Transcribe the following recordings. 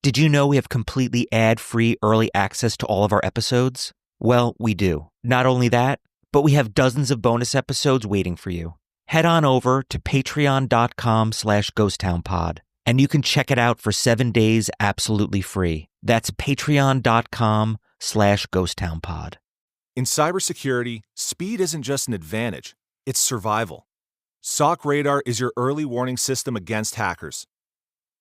Did you know we have completely ad-free early access to all of our episodes? Well, we do. Not only that, but we have dozens of bonus episodes waiting for you. Head on over to patreon.com/ghosttownpod, and you can check it out for 7 days absolutely free. That's patreon.com/ghosttownpod. In cybersecurity, speed isn't just an advantage, it's survival. SOC Radar is your early warning system against hackers.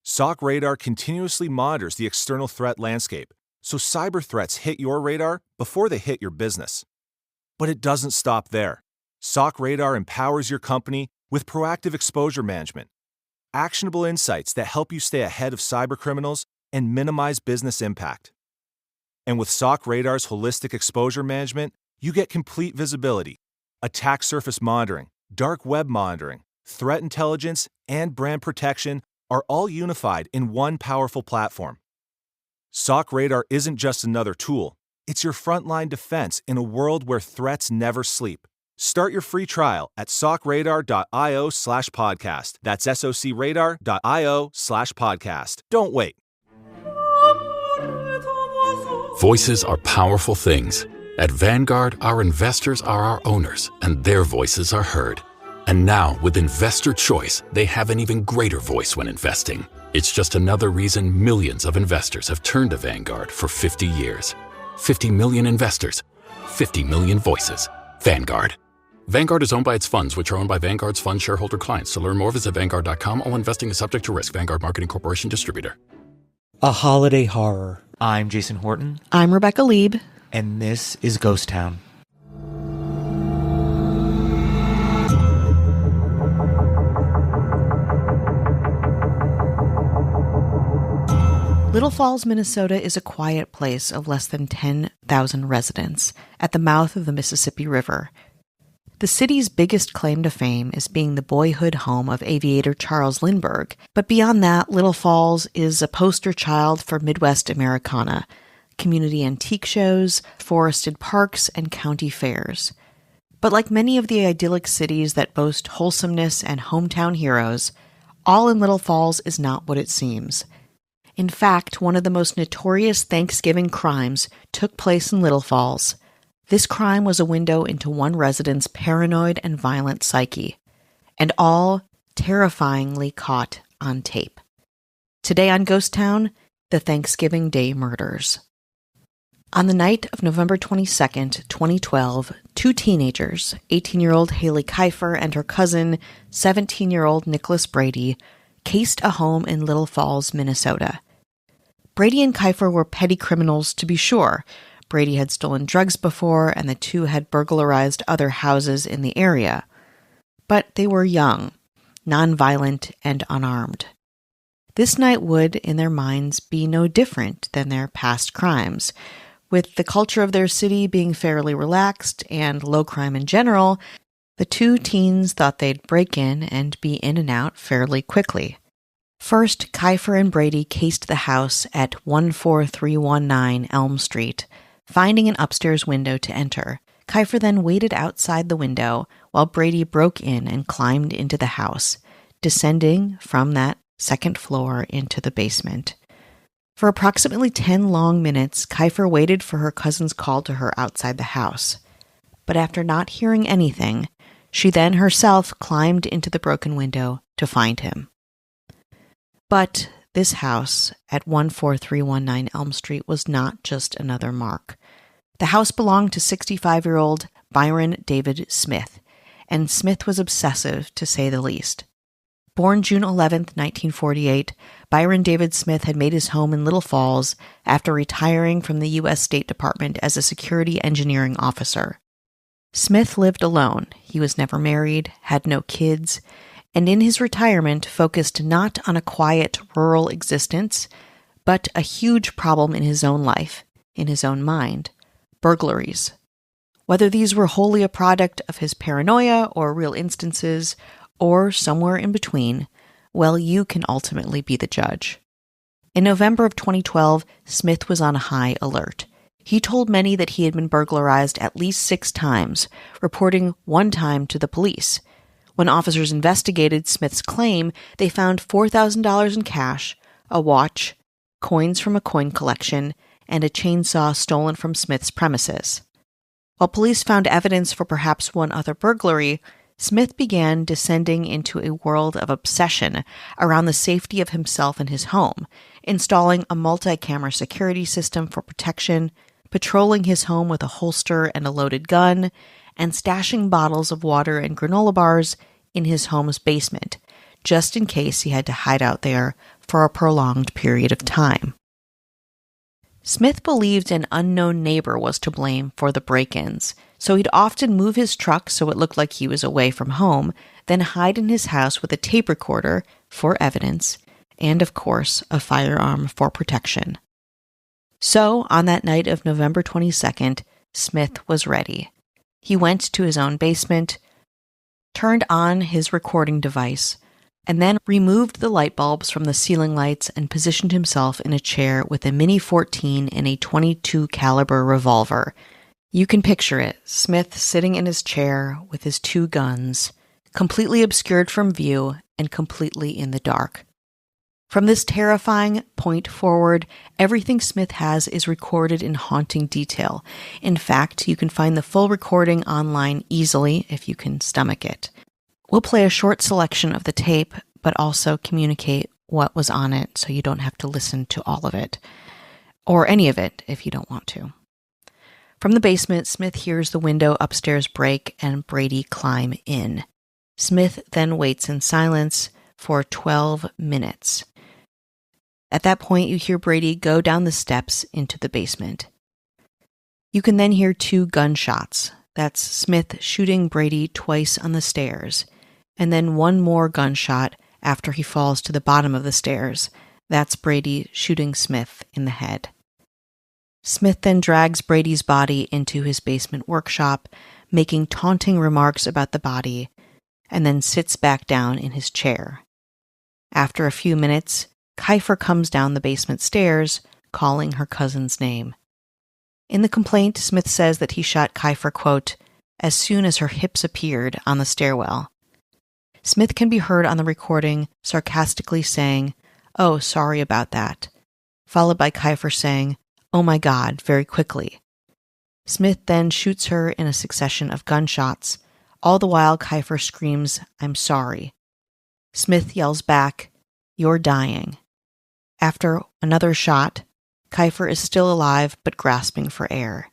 SOC Radar continuously monitors the external threat landscape, so cyber threats hit your radar before they hit your business. But it doesn't stop there. SOC Radar empowers your company with proactive exposure management, actionable insights that help you stay ahead of cybercriminals and minimize business impact. And with SOC Radar's holistic exposure management, you get complete visibility, attack surface monitoring, dark web monitoring, threat intelligence, and brand protection are all unified in one powerful platform. SOC Radar isn't just another tool, it's your frontline defense in a world where threats never sleep. Start your free trial at socradar.io/podcast. That's socradar.io/podcast. Don't wait. Voices are powerful things. At Vanguard, our investors are our owners, and their voices are heard. And now, with Investor Choice, they have an even greater voice when investing. It's just another reason millions of investors have turned to Vanguard for 50 years. 50 million investors, 50 million voices. Vanguard. Vanguard is owned by its funds, which are owned by Vanguard's fund shareholder clients. To learn more, visit Vanguard.com. All investing is subject to risk. Vanguard Marketing Corporation Distributor. A holiday horror. I'm Jason Horton. I'm Rebecca Lieb. And this is Ghost Town. Little Falls, Minnesota is a quiet place of less than 10,000 residents at the mouth of the Mississippi River. The city's biggest claim to fame is being the boyhood home of aviator Charles Lindbergh, but beyond that, Little Falls is a poster child for Midwest Americana, community antique shows, forested parks, and county fairs. But like many of the idyllic cities that boast wholesomeness and hometown heroes, all in Little Falls is not what it seems. In fact, one of the most notorious Thanksgiving crimes took place in Little Falls. This crime was a window into one resident's paranoid and violent psyche, and all terrifyingly caught on tape. Today on Ghost Town, the Thanksgiving Day murders. On the night of November 22nd, 2012, two teenagers, 18-year-old Haley Kiefer and her cousin, 17-year-old Nicholas Brady, cased a home in Little Falls, Minnesota. Brady and Kiefer were petty criminals, to be sure. Brady had stolen drugs before, and the two had burglarized other houses in the area. But they were young, nonviolent, and unarmed. This night would, in their minds, be no different than their past crimes. With the culture of their city being fairly relaxed and low crime in general, the two teens thought they'd break in and be in and out fairly quickly. First, Kiefer and Brady cased the house at 14319 Elm Street, finding an upstairs window to enter. Kiefer then waited outside the window while Brady broke in and climbed into the house, descending from that second floor into the basement. For approximately 10 long minutes, Kiefer waited for her cousin's call to her outside the house. But after not hearing anything, she then herself climbed into the broken window to find him. But this house at 14319 Elm Street was not just another mark. The house belonged to 65-year-old Byron David Smith, and Smith was obsessive, to say the least. Born June 11, 1948, Byron David Smith had made his home in Little Falls after retiring from the U.S. State Department as a security engineering officer. Smith lived alone. He was never married, had no kids, and in his retirement focused not on a quiet rural existence, but a huge problem in his own life, in his own mind: burglaries. Whether these were wholly a product of his paranoia or real instances, or somewhere in between, well, you can ultimately be the judge. In November of 2012, Smith was on high alert. He told many that he had been burglarized at least 6 times, reporting one time to the police. When officers investigated Smith's claim, they found $4,000 in cash, a watch, coins from a coin collection, and a chainsaw stolen from Smith's premises. While police found evidence for perhaps one other burglary, Smith began descending into a world of obsession around the safety of himself and his home, installing a multi-camera security system for protection, patrolling his home with a holster and a loaded gun, and stashing bottles of water and granola bars in his home's basement, just in case he had to hide out there for a prolonged period of time. Smith believed an unknown neighbor was to blame for the break-ins, so he'd often move his truck so it looked like he was away from home, then hide in his house with a tape recorder for evidence, and of course, a firearm for protection. So, on that night of November 22nd, Smith was ready. He went to his own basement, turned on his recording device, and then removed the light bulbs from the ceiling lights and positioned himself in a chair with a Mini 14 and a .22 caliber revolver. You can picture it, Smith sitting in his chair with his two guns, completely obscured from view and completely in the dark. From this terrifying point forward, everything Smith has is recorded in haunting detail. In fact, you can find the full recording online easily if you can stomach it. We'll play a short selection of the tape, but also communicate what was on it so you don't have to listen to all of it, or any of it if you don't want to. From the basement, Smith hears the window upstairs break and Brady climb in. Smith then waits in silence for 12 minutes. At that point, you hear Brady go down the steps into the basement. You can then hear 2 gunshots. That's Smith shooting Brady twice on the stairs, and then 1 more gunshot after he falls to the bottom of the stairs. That's Brady shooting Smith in the head. Smith then drags Brady's body into his basement workshop, making taunting remarks about the body, and then sits back down in his chair. After a few minutes, Kiefer comes down the basement stairs, calling her cousin's name. In the complaint, Smith says that he shot Kiefer, quote, as soon as her hips appeared on the stairwell. Smith can be heard on the recording sarcastically saying, "Oh, sorry about that," followed by Kiefer saying, "Oh my God," very quickly. Smith then shoots her in a succession of gunshots, all the while Kiefer screams, "I'm sorry." Smith yells back, "You're dying." After another shot, Kiefer is still alive but grasping for air.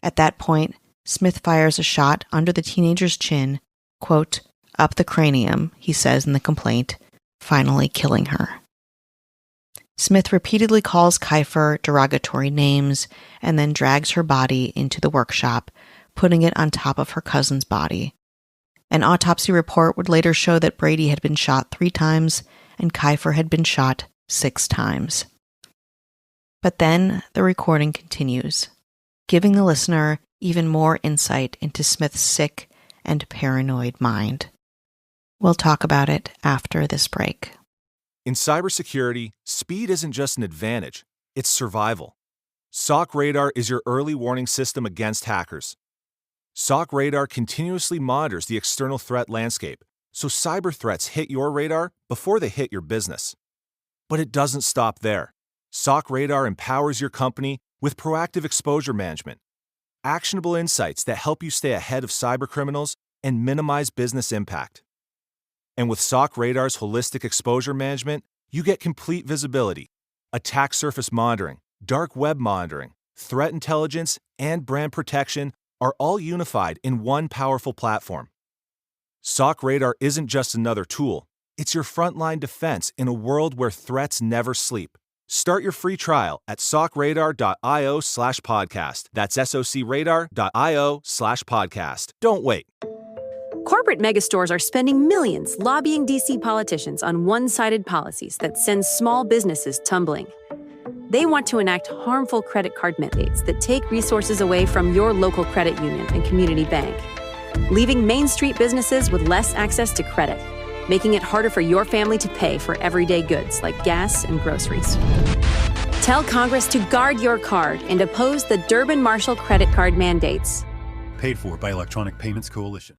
At that point, Smith fires a shot under the teenager's chin, quote, up the cranium, he says in the complaint, finally killing her. Smith repeatedly calls Kiefer derogatory names and then drags her body into the workshop, putting it on top of her cousin's body. An autopsy report would later show that Brady had been shot 3 times and Kiefer had been shot 6 times. But then the recording continues, giving the listener even more insight into Smith's sick and paranoid mind. We'll talk about it after this break. In cybersecurity, speed isn't just an advantage, it's survival. SOC Radar is your early warning system against hackers. SOC Radar continuously monitors the external threat landscape, so cyber threats hit your radar before they hit your business. But it doesn't stop there. SOC Radar empowers your company with proactive exposure management, actionable insights that help you stay ahead of cybercriminals and minimize business impact. And with SOC Radar's holistic exposure management, you get complete visibility, attack surface monitoring, dark web monitoring, threat intelligence, and brand protection are all unified in one powerful platform. SOC Radar isn't just another tool, it's your frontline defense in a world where threats never sleep. Start your free trial at socradar.io/podcast. That's socradar.io/podcast. Don't wait. Corporate megastores are spending millions lobbying D.C. politicians on one-sided policies that send small businesses tumbling. They want to enact harmful credit card mandates that take resources away from your local credit union and community bank, leaving Main Street businesses with less access to credit, making it harder for your family to pay for everyday goods like gas and groceries. Tell Congress to guard your card and oppose the Durbin-Marshall credit card mandates. Paid for by Electronic Payments Coalition.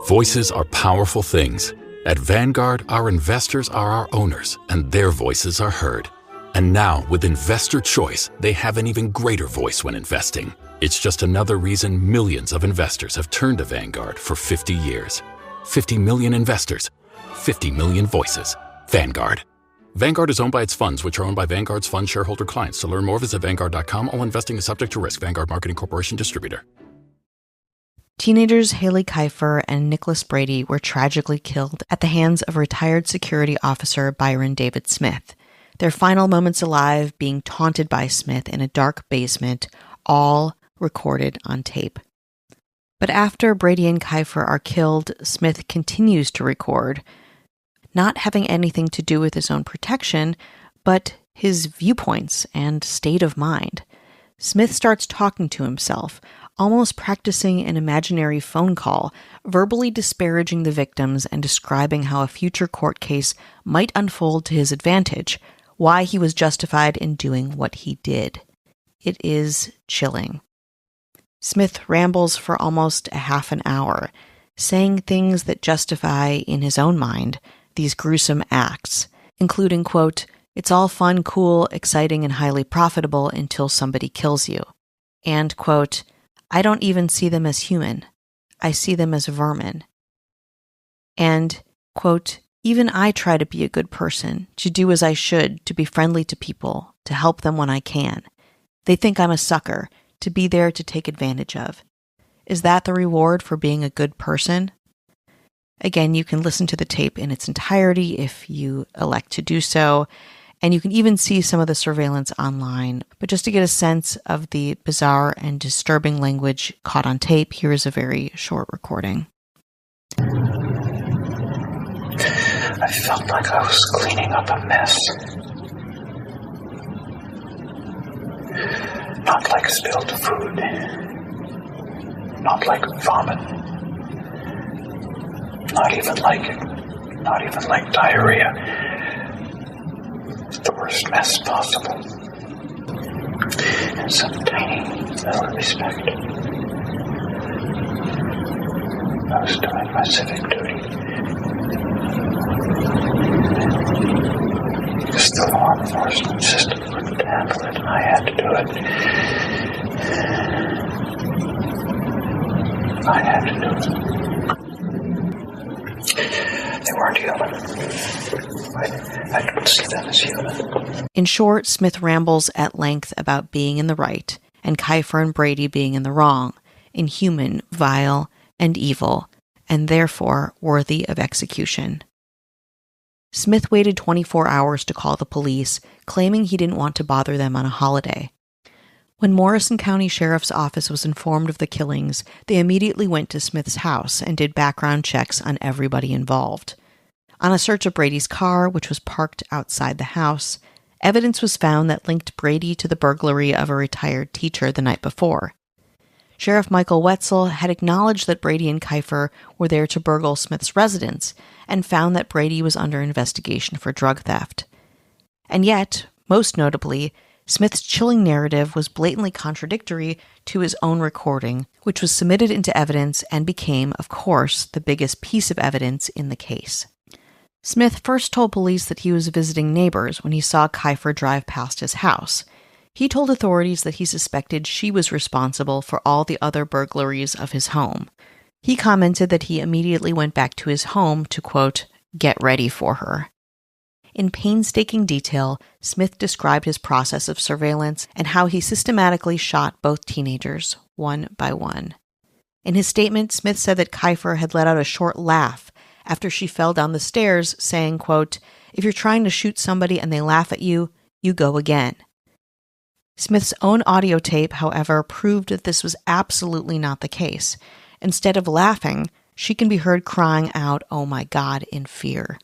Voices are powerful things. At Vanguard, our investors are our owners, and their voices are heard. And now, with Investor Choice, they have an even greater voice when investing. It's just another reason millions of investors have turned to Vanguard for 50 years. 50 million investors, 50 million voices. Vanguard. Vanguard is owned by its funds, which are owned by Vanguard's fund shareholder clients. To learn more, visit Vanguard.com. All investing is subject to risk. Vanguard Marketing Corporation Distributor. Teenagers Haley Keifer and Nicholas Brady were tragically killed at the hands of retired security officer Byron David Smith. Their final moments alive being taunted by Smith in a dark basement, all recorded on tape. But after Brady and Keifer are killed, Smith continues to record, not having anything to do with his own protection, but his viewpoints and state of mind. Smith starts talking to himself, almost practicing an imaginary phone call, verbally disparaging the victims and describing how a future court case might unfold to his advantage, why he was justified in doing what he did. It is chilling. Smith rambles for almost a half an hour, saying things that justify, in his own mind, these gruesome acts, including, quote, "It's all fun, cool, exciting, and highly profitable until somebody kills you," and, quote, "I don't even see them as human. I see them as vermin." And, quote, "Even I try to be a good person, to do as I should, to be friendly to people, to help them when I can. They think I'm a sucker, to be there to take advantage of. Is that the reward for being a good person?" Again, you can listen to the tape in its entirety if you elect to do so, and you can even see some of the surveillance online. But just to get a sense of the bizarre and disturbing language caught on tape, here is a very short recording. I felt like I was cleaning up a mess. Not like spilled food. Not like vomit. Not even like diarrhea. The worst mess possible. In some tiny little respect. I was doing my civic duty. Because the law enforcement system couldn't handle it, and I had to do it. I had to do it. They weren't human. I don't see them as human. In short, Smith rambles at length about being in the right, and Keifer and Brady being in the wrong, inhuman, vile, and evil, and therefore worthy of execution. Smith waited 24 hours to call the police, claiming he didn't want to bother them on a holiday. When Morrison County Sheriff's Office was informed of the killings, they immediately went to Smith's house and did background checks on everybody involved. On a search of Brady's car, which was parked outside the house, evidence was found that linked Brady to the burglary of a retired teacher the night before. Sheriff Michael Wetzel had acknowledged that Brady and Keifer were there to burgle Smith's residence and found that Brady was under investigation for drug theft. And yet, most notably, Smith's chilling narrative was blatantly contradictory to his own recording, which was submitted into evidence and became, of course, the biggest piece of evidence in the case. Smith first told police that he was visiting neighbors when he saw Keifer drive past his house. He told authorities that he suspected she was responsible for all the other burglaries of his home. He commented that he immediately went back to his home to, quote, "get ready for her." In painstaking detail, Smith described his process of surveillance and how he systematically shot both teenagers, one by one. In his statement, Smith said that Keifer had let out a short laugh after she fell down the stairs, saying, quote, "If you're trying to shoot somebody and they laugh at you, you go again." Smith's own audio tape, however, proved that this was absolutely not the case. Instead of laughing, she can be heard crying out, "Oh my God," in fear.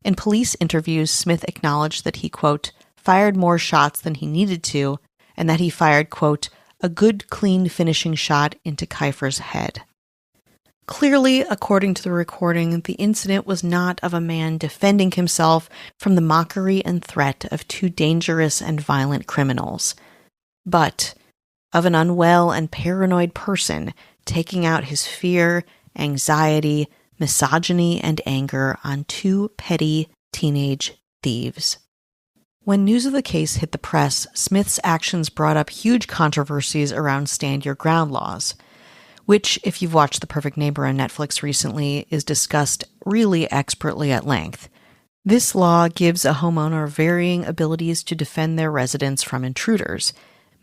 In police interviews, Smith acknowledged that he, quote, fired more shots than he needed to, and that he fired, quote, a good, clean finishing shot into Keifer's head. Clearly, according to the recording, the incident was not of a man defending himself from the mockery and threat of two dangerous and violent criminals, but of an unwell and paranoid person taking out his fear, anxiety, misogyny and anger on two petty teenage thieves. When news of the case hit the press, Smith's actions brought up huge controversies around stand your ground laws, which, if you've watched The Perfect Neighbor on Netflix recently, is discussed really expertly at length. This law gives a homeowner varying abilities to defend their residents from intruders.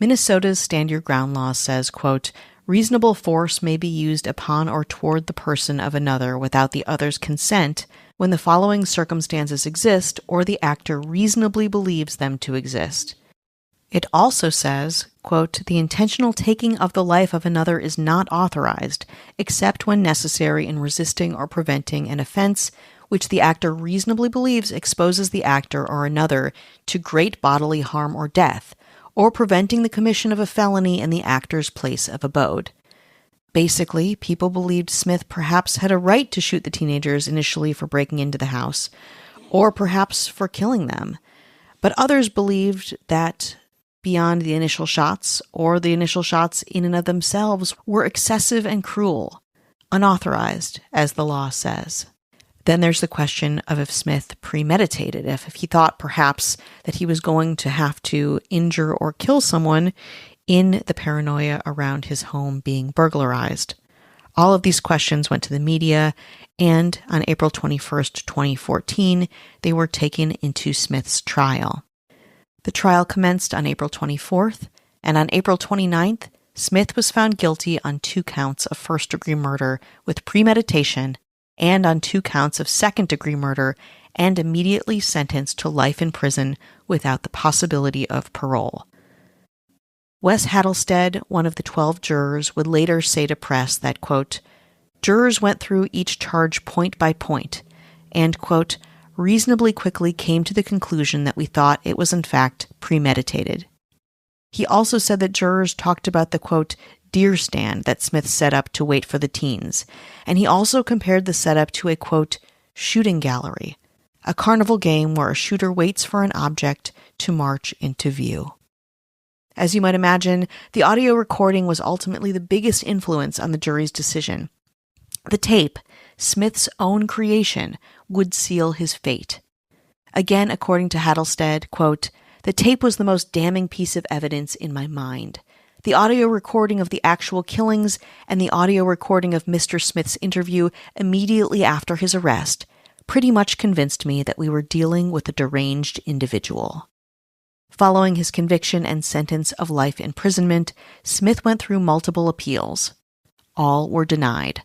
Minnesota's stand your ground law says, quote, reasonable force may be used upon or toward the person of another without the other's consent when the following circumstances exist or the actor reasonably believes them to exist. It also says, quote, the intentional taking of the life of another is not authorized, except when necessary in resisting or preventing an offense which the actor reasonably believes exposes the actor or another to great bodily harm or death, or preventing the commission of a felony in the actor's place of abode. Basically, people believed Smith perhaps had a right to shoot the teenagers initially for breaking into the house, or perhaps for killing them. But others believed that beyond the initial shots, or the initial shots in and of themselves, were excessive and cruel, unauthorized, as the law says. Then there's the question of if Smith premeditated, if he thought perhaps that he was going to have to injure or kill someone in the paranoia around his home being burglarized. All of these questions went to the media, and on April 21st, 2014, they were taken into Smith's trial. The trial commenced on April 24th, and on April 29th, Smith was found guilty on 2 counts of first-degree murder with premeditation and on 2 counts of second-degree murder and immediately sentenced to life in prison without the possibility of parole. Wes Hattelstead, one of the 12 jurors, would later say to press that, quote, jurors went through each charge point by point and, quote, reasonably quickly came to the conclusion that we thought it was in fact premeditated. He also said that jurors talked about the, quote, deer stand that Smith set up to wait for the teens, and he also compared the setup to a, quote, shooting gallery, a carnival game where a shooter waits for an object to march into view. As you might imagine, the audio recording was ultimately the biggest influence on the jury's decision. The tape, Smith's own creation, would seal his fate. Again, according to Hattelstead, quote, the tape was the most damning piece of evidence in my mind. The audio recording of the actual killings and the audio recording of Mr. Smith's interview immediately after his arrest pretty much convinced me that we were dealing with a deranged individual. Following his conviction and sentence of life imprisonment, Smith went through multiple appeals. All were denied.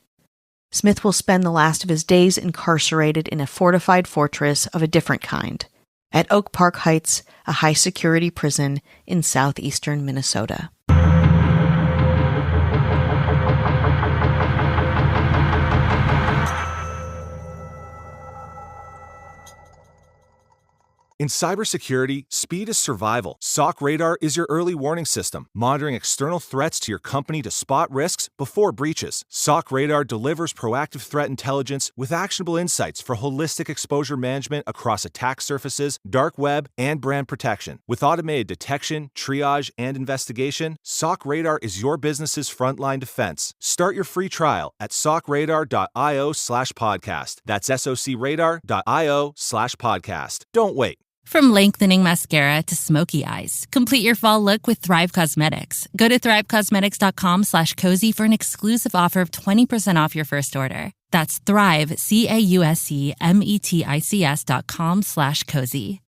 Smith will spend the last of his days incarcerated in a fortified fortress of a different kind, at Oak Park Heights, a high-security prison in southeastern Minnesota. In cybersecurity, speed is survival. SOC Radar is your early warning system, monitoring external threats to your company to spot risks before breaches. SOC Radar delivers proactive threat intelligence with actionable insights for holistic exposure management across attack surfaces, dark web, and brand protection. With automated detection, triage, and investigation, SOC Radar is your business's frontline defense. Start your free trial at socradar.io/podcast. That's socradar.io/podcast. Don't wait. From lengthening mascara to smoky eyes, complete your fall look with Thrive Causemetics. Go to thrivecosmetics.com/cozy for an exclusive offer of 20% off your first order. That's Thrive, CAUSEMETICS.com/cozy.